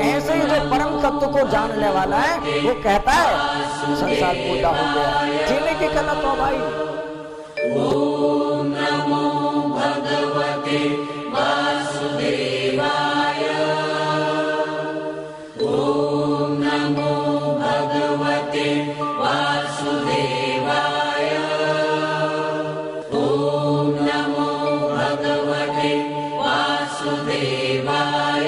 ऐसे ही जो परम तत्व को जानने वाला है वो कहता है संसार पूरा हो गया, जीने की कला तो भाई। ओम नमो भगवते वासुदेवाय। ओम नमो भगवते वासुदेवाय। ओम नमो भगवते वासुदेवाय।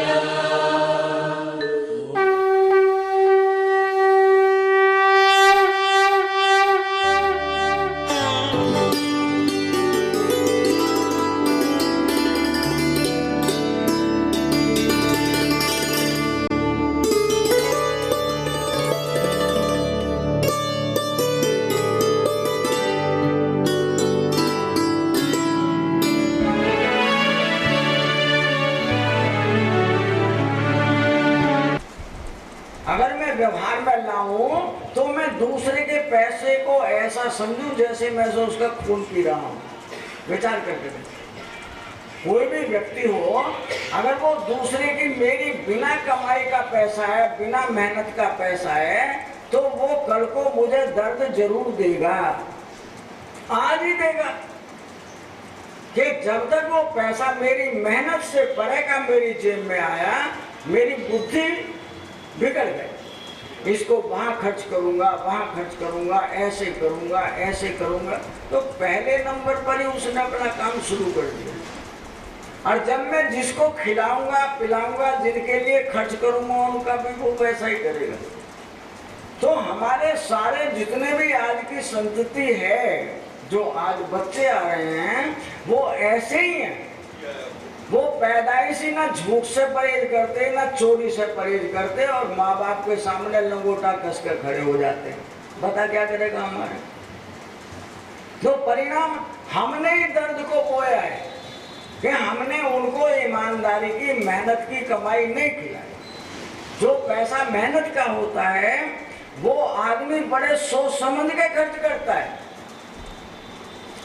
अगर मैं व्यवहार में लाऊं तो मैं दूसरे के पैसे को ऐसा समझूं जैसे मैं जो उसका खून पी रहा हूं। विचार करके देखो, कोई भी व्यक्ति हो, अगर वो दूसरे की मेरी बिना कमाई का पैसा है, बिना मेहनत का पैसा है, तो वो कल को मुझे दर्द जरूर देगा, आज ही देगा। कि जब तक वो पैसा मेरी मेहनत से परे का मेरी जेब में आया, मेरी बुद्धि बिगड़ गई, इसको वहां खर्च करूंगा, वहां खर्च करूंगा, ऐसे करूंगा, ऐसे करूंगा, तो पहले नंबर पर ही उसने अपना काम शुरू कर दिया। और जब मैं जिसको खिलाऊंगा पिलाऊंगा, जिनके लिए खर्च करूंगा, उनका भी वो वैसा ही करेगा। तो हमारे सारे जितने भी आज की संतति है, जो आज बच्चे आ रहे हैं, वो ऐसे ही हैं। वो पैदाइशी ना झूठ से परहेज करते, ना चोरी से परहेज करते, और माँ बाप के सामने लंगोटा कस कर खड़े हो जाते हैं। बता क्या करेगा हमारे? तो परिणाम हमने ही दर्द को बोया है कि हमने उनको ईमानदारी की, मेहनत की कमाई नहीं खिलाई। जो पैसा मेहनत का होता है वो आदमी बड़े सोच समझ के खर्च करता है,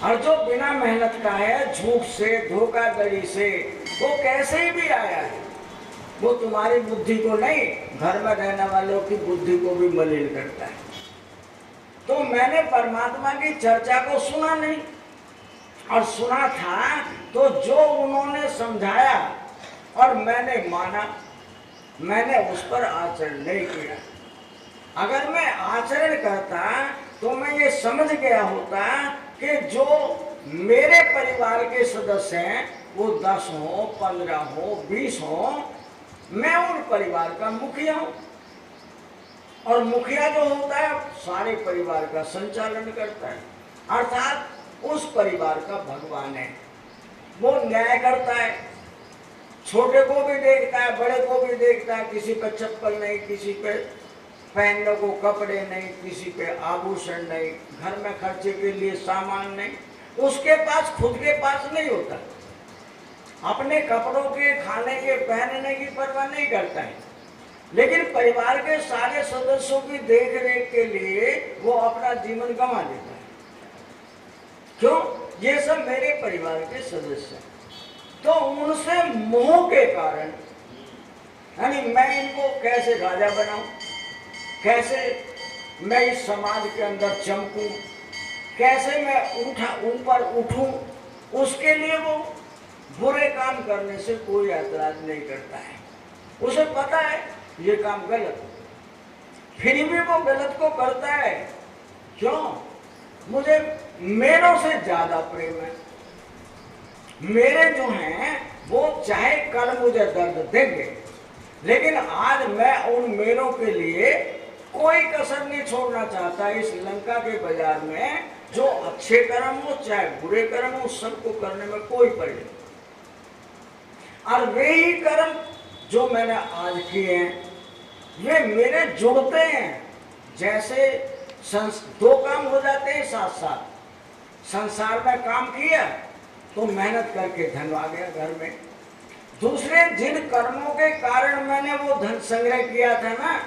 और जो बिना मेहनत का है, झूठ से, धोखाधड़ी से, वो कैसे ही भी आया है, वो तुम्हारी बुद्धि को नहीं, घर में रहने वालों की बुद्धि को भी मलिन करता है। तो मैंने परमात्मा की चर्चा को सुना नहीं, और सुना था तो जो उन्होंने समझाया और मैंने माना, मैंने उस पर आचरण नहीं किया। अगर मैं आचरण करता तो मैं ये समझ गया होता कि जो मेरे परिवार के सदस्य हैं वो 10 हो, 15 हो, 20 हो, मैं उन परिवार का मुखिया हूं। और मुखिया जो होता है सारे परिवार का संचालन करता है, अर्थात उस परिवार का भगवान है। वो न्याय करता है, छोटे को भी देखता है, बड़े को भी देखता है। किसी पे चप्पल नहीं, किसी पे पहनने को कपड़े नहीं, किसी पे आभूषण नहीं, घर में खर्चे के लिए सामान नहीं, उसके पास खुद के पास नहीं होता। अपने कपड़ों के, खाने के, पहनने की परवाह नहीं करता है, लेकिन परिवार के सारे सदस्यों की देख रेख के लिए वो अपना जीवन गंवा देता है। क्यों? ये सब मेरे परिवार के सदस्य हैं। तो उनसे मोह के कारण, यानी मैं इनको कैसे राजा बनाऊं, कैसे मैं इस समाज के अंदर चमकूं, कैसे मैं ऊपर उठूं, उसके लिए वो बुरे काम करने से कोई ऐतराज नहीं करता है। उसे पता है ये काम गलत है, फिर भी वो गलत को करता है। क्यों? मुझे मेरों से ज्यादा प्रेम है। मेरे जो हैं वो चाहे कल मुझे दर्द देंगे, लेकिन आज मैं उन मेरों के लिए कोई कसर नहीं छोड़ना चाहता। इस लंका के बाजार में जो अच्छे कर्म हो चाहे बुरे कर्म हो, सबको करने में कोई परहेज। और वे ही कर्म जो मैंने आज किए हैं वे मेरे जुड़ते हैं। जैसे दो काम हो जाते हैं साथ साथ। संसार में काम किया तो मेहनत करके धन आ गया घर में। दूसरे जिन कर्मों के कारण मैंने वो धन संग्रह किया था ना,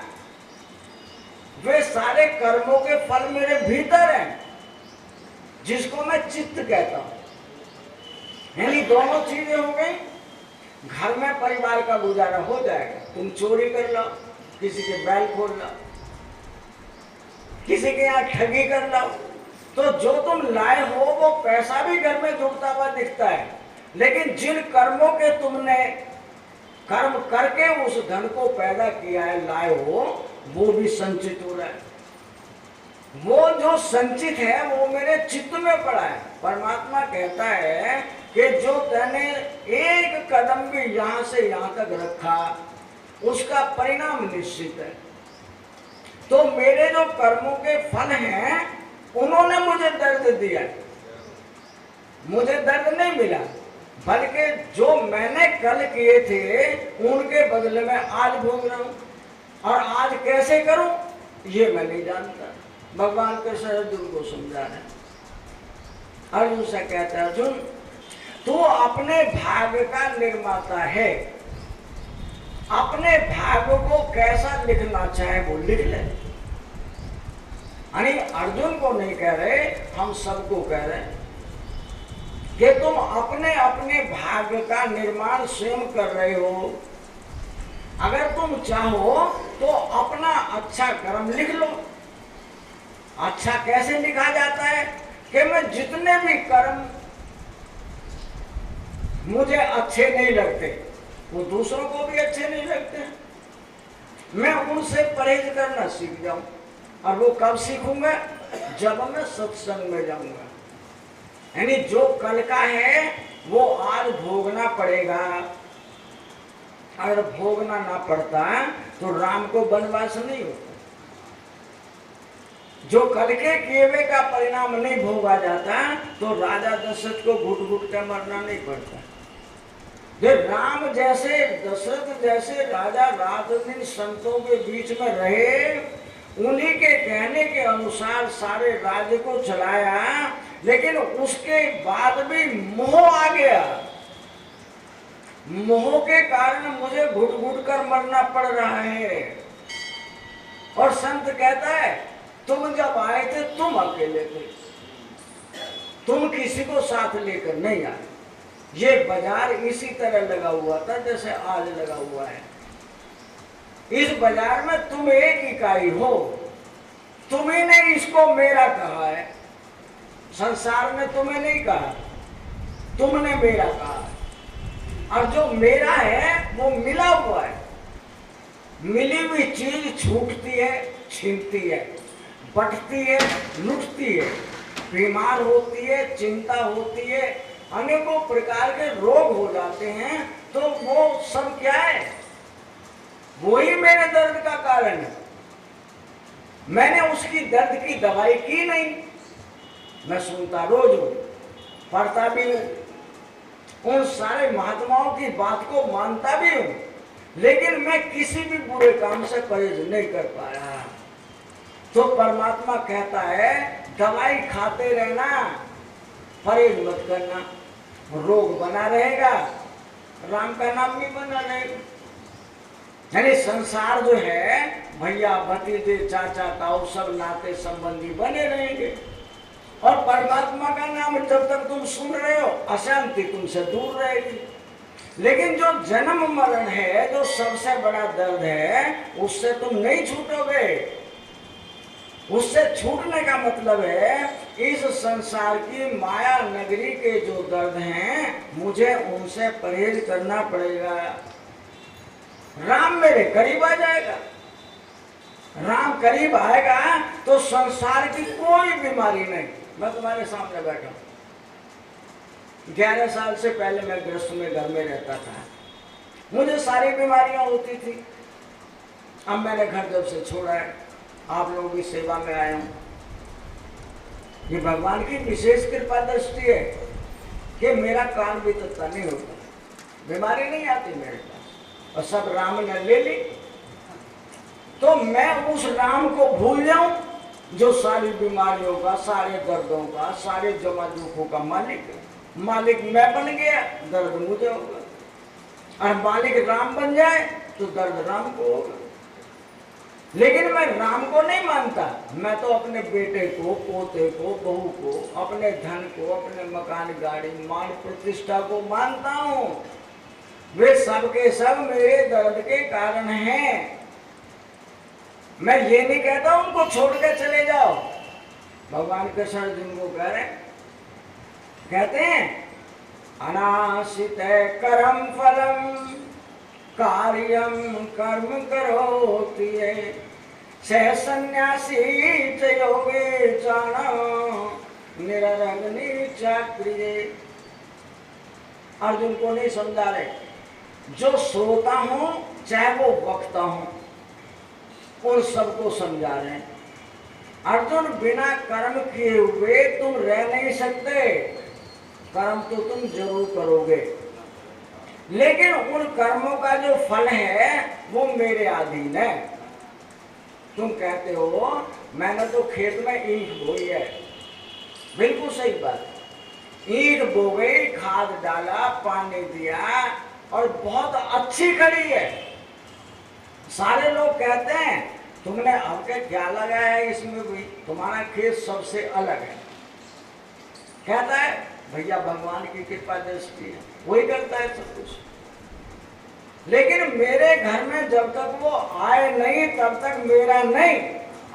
वे सारे कर्मों के फल मेरे भीतर हैं, जिसको मैं चित्त कहता हूं। यानी दोनों चीजें हो गई। घर में परिवार का गुजारा हो जाएगा, तुम चोरी कर लो, किसी के बैल खोल लो, किसी के यहाँ ठगी कर लो, तो जो तुम लाए हो वो पैसा भी घर में जुड़ता हुआ दिखता है, लेकिन जिन कर्मों के तुमने कर्म करके उस धन को पैदा किया है, लाए हो, वो भी संचित हो रहा है। वो जो संचित है वो मेरे चित्त में पड़ा है। परमात्मा कहता है कि जो तूने एक कदम भी यहां से यहां तक रखा उसका परिणाम निश्चित है। तो मेरे जो कर्मों के फल हैं उन्होंने मुझे दर्द दिया, मुझे दर्द नहीं मिला, बल्कि जो मैंने कल किए थे उनके बदले में आज भोग रहा हूं। और आज कैसे करूं ये मैं नहीं जानता। भगवान कृष्ण अर्जुन को समझा रहे। अर्जुन से कहता है, अर्जुन तू अपने भाग्य का निर्माता है, अपने भाग्य को कैसा लिखना चाहे वो लिख ले। यानी अर्जुन को नहीं कह रहे, हम सबको कह रहे हैं कि तुम अपने अपने भाग्य का निर्माण स्वयं कर रहे हो। अगर तुम चाहो तो अपना अच्छा कर्म लिख लो। अच्छा कैसे लिखा जाता है कि मैं जितने भी कर्म मुझे अच्छे नहीं लगते वो दूसरों को भी अच्छे नहीं लगते, मैं उनसे परहेज करना सीख जाऊं। और वो कब सीखूंगा? जब मैं सत्संग में जाऊंगा। यानी जो कल का है वो आज भोगना पड़ेगा। अगर भोगना ना पड़ता तो राम को वनवास नहीं होता। जो कल के किए हुए का परिणाम नहीं भोगा जाता तो राजा दशरथ को घुट घुट कर मरना नहीं पड़ता। जो राम जैसे, दशरथ जैसे राजा रात दिन संतों के बीच में रहे, उन्हीं के कहने के अनुसार सारे राज्य को चलाया, लेकिन उसके बाद भी मोह आ गया। मोह के कारण मुझे घुट घुट कर मरना पड़ रहा है। और संत कहता है, तुम जब आए थे तुम अकेले थे, तुम किसी को साथ लेकर नहीं आए। ये बाजार इसी तरह लगा हुआ था जैसे आज लगा हुआ है। इस बाजार में तुम एक इकाई हो, तुम्ही ने इसको मेरा कहा है, संसार ने तुम्हें नहीं कहा, तुमने मेरा कहा। और जो मेरा है वो मिला हुआ है। मिली हुई चीज छूटती है, छीनती है, बटती है, लुटती है, बीमार होती है, चिंता होती है, अनेकों प्रकार के रोग हो जाते हैं। तो वो सब क्या है? वही मेरे दर्द का कारण है। मैंने उसकी दर्द की दवाई की नहीं। मैं सुनता रोज हूं, पढ़ता भी हूं, उन सारे महात्माओं की बात को मानता भी हूं, लेकिन मैं किसी भी बुरे काम से परहेज नहीं कर पाया। तो परमात्मा कहता है, दवाई खाते रहना, परहेज मत करना, रोग बना रहेगा, राम का नाम भी बना रहेगा। यानी संसार जो है, भैया भतीजे चाचा ताऊ सब नाते संबंधी बने रहेंगे। और परमात्मा का नाम जब तक तुम सुन रहे हो, अशांति तुमसे दूर रहेगी। लेकिन जो जन्म मरण है, जो सबसे बड़ा दर्द है, उससे तुम नहीं छूटोगे। उससे छूटने का मतलब है, इस संसार की माया नगरी के जो दर्द हैं, मुझे उनसे परहेज करना पड़ेगा। राम मेरे करीब आ जाएगा। राम करीब आएगा तो संसार की कोई बीमारी नहीं। मैं तुम्हारे सामने बैठा हूं। 11 साल से पहले मैं गृहस्थ में घर में रहता था, मुझे सारी बीमारियां होती थी। अब मैंने घर जब से छोड़ा है, आप लोगों की सेवा में आया हूं। ये भगवान की विशेष कृपा दृष्टि है कि मेरा कान भी तत्ता नहीं होता, बीमारी नहीं आती मेरे पास, और सब राम ने ले ली। तो मैं उस राम को भूल जाऊं जो सारी बीमारियों का, सारे दर्दों का, सारे जमा दुखों का मालिक है। मालिक मैं बन गया, दर्द मुझे होगा। और मालिक राम बन जाए तो दर्द राम को होगा। लेकिन मैं राम को नहीं मानता, मैं तो अपने बेटे को, पोते को, बहू को, अपने धन को, अपने मकान, गाड़ी, मान प्रतिष्ठा को मानता हूं। वे सब के सब मेरे दर्द के कारण हैं। मैं ये नहीं कहता उनको छोड़ के चले जाओ। भगवान कृष्ण अर्जुन को कह रहे, कहते हैं अनाशित कर्म फलम कार्यम कर्म करोति सह सन्यासी च योगे चाण निरग्नि चाक्रिये। अर्जुन को नहीं समझा रहे, जो श्रोता हूं चाहे वो वक्ता हूं, उन सबको समझा रहे हैं। अर्जुन, बिना कर्म किए हुए तुम रह नहीं सकते। कर्म तो तुम जरूर करोगे, लेकिन उन कर्मों का जो फल है वो मेरे अधीन है। तुम कहते हो मैंने तो खेत में ईंट बोई है, बिल्कुल सही बात। ईंट बो गई, खाद डाला, पानी दिया और बहुत अच्छी खड़ी है। सारे लोग कहते हैं तुमने अब क्या लगाया है इसमें भी, तुम्हारा खेत सबसे अलग है। कहता है भैया भगवान की कृपा दृष्टि है, वही करता है सब कुछ। लेकिन मेरे घर में जब तक वो आए नहीं तब तक मेरा नहीं।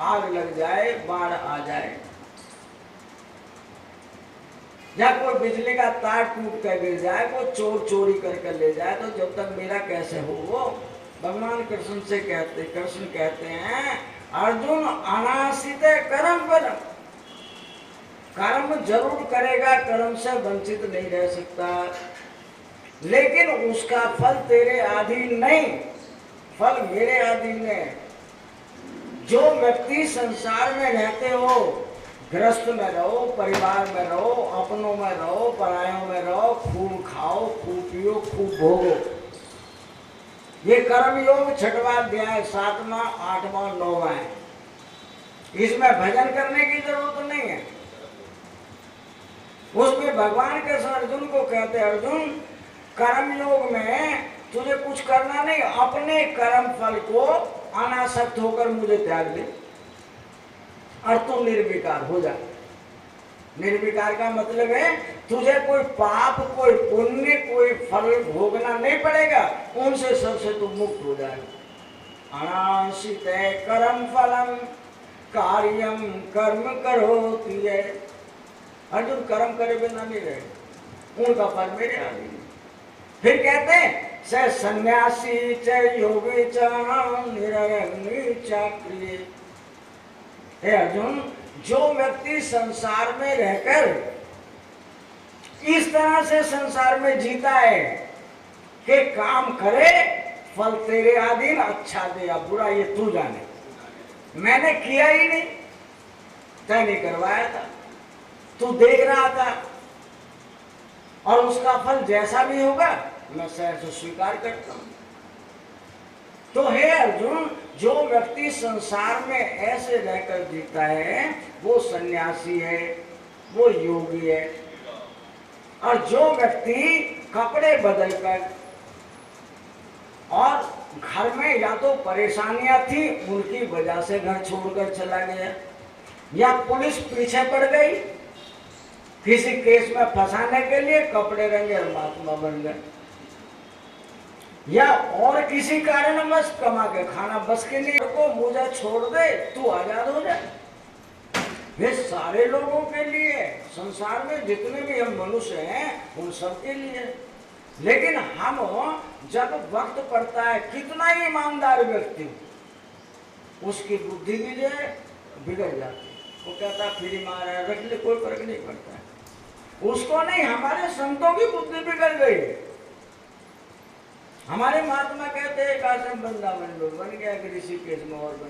आग लग जाए, बाढ़ आ जाए, या कोई बिजली का तार टूट कर गिर जाए, कोई चोर चोरी करके ले जाए, तो जब तक मेरा कैसे हो वो। भगवान कृष्ण कहते हैं अर्जुन अनाशित कर्म फलम, कर्म जरूर करेगा, कर्म से वंचित नहीं रह सकता, लेकिन उसका फल तेरे अधीन नहीं, फल मेरे अधीन है। जो व्यक्ति संसार में रहते हो, गृहस्थ में रहो, परिवार में रहो, अपनों में रहो, परायों में रहो, खूब खाओ, खूब पियो, खूब भोगो। ये कर्म योग 6वां अध्याय 7वां 8वां 9वां है। इसमें भजन करने की जरूरत नहीं है। उसमें भगवान कृष्ण अर्जुन को कहते हैं अर्जुन, कर्म योग में तुझे कुछ करना नहीं, अपने कर्म फल को अनासक्त होकर मुझे त्याग दे और तू निर्विकार हो जा। निर्विकार का मतलब है तुझे कोई पाप, कोई पुण्य, कोई फल भोगना नहीं पड़ेगा, उनसे सबसे तू मुक्त हो जाएगा। अनाशित कर्म फलम कार्यम कर्म करोति। अर्जुन कर्म करे बिना नहीं रहे, उनका फल मेरे अधीन है। फिर कहते हैं स सन्यासी च योगी च निरग्नि चाक्रिये। हे अर्जुन, जो व्यक्ति संसार में रहकर इस तरह से संसार में जीता है कि काम करे, फल तेरे अधीन, अच्छा दे या बुरा ये तू जाने, मैंने किया ही नहीं, तय नहीं करवाया था, तू देख रहा था, और उसका फल जैसा भी होगा मैं सहर्ष से स्वीकार करता हूं। तो हे अर्जुन, जो व्यक्ति संसार में ऐसे रहकर जीता है वो सन्यासी है, वो योगी है। और जो व्यक्ति कपड़े बदलकर और घर में या तो परेशानियां थी उनकी वजह से घर छोड़कर चला गया, या पुलिस पीछे पड़ गई किसी केस में फंसाने के लिए, कपड़े रंगे और महात्मा बन गए, या और किसी कारणवश कमा के खाना बस के लिए को मुझे छोड़ दे, तू आजाद हो जाए। ये सारे लोगों के लिए, संसार में जितने भी हम मनुष्य हैं उन सब के लिए। लेकिन हम जब वक्त पड़ता है, कितना ही ईमानदार व्यक्ति उसकी बुद्धि भी जो है बिगड़ जाती है, वो कहता फिर मारा रख ले, कोई फर्क नहीं पड़ता है उसको। नहीं, हमारे संतों की बुद्धि बिगड़ गई। हमारे महात्मा कहते हैं एक आश्रम वृंदावन में बन गया कि ऋषिकेश में और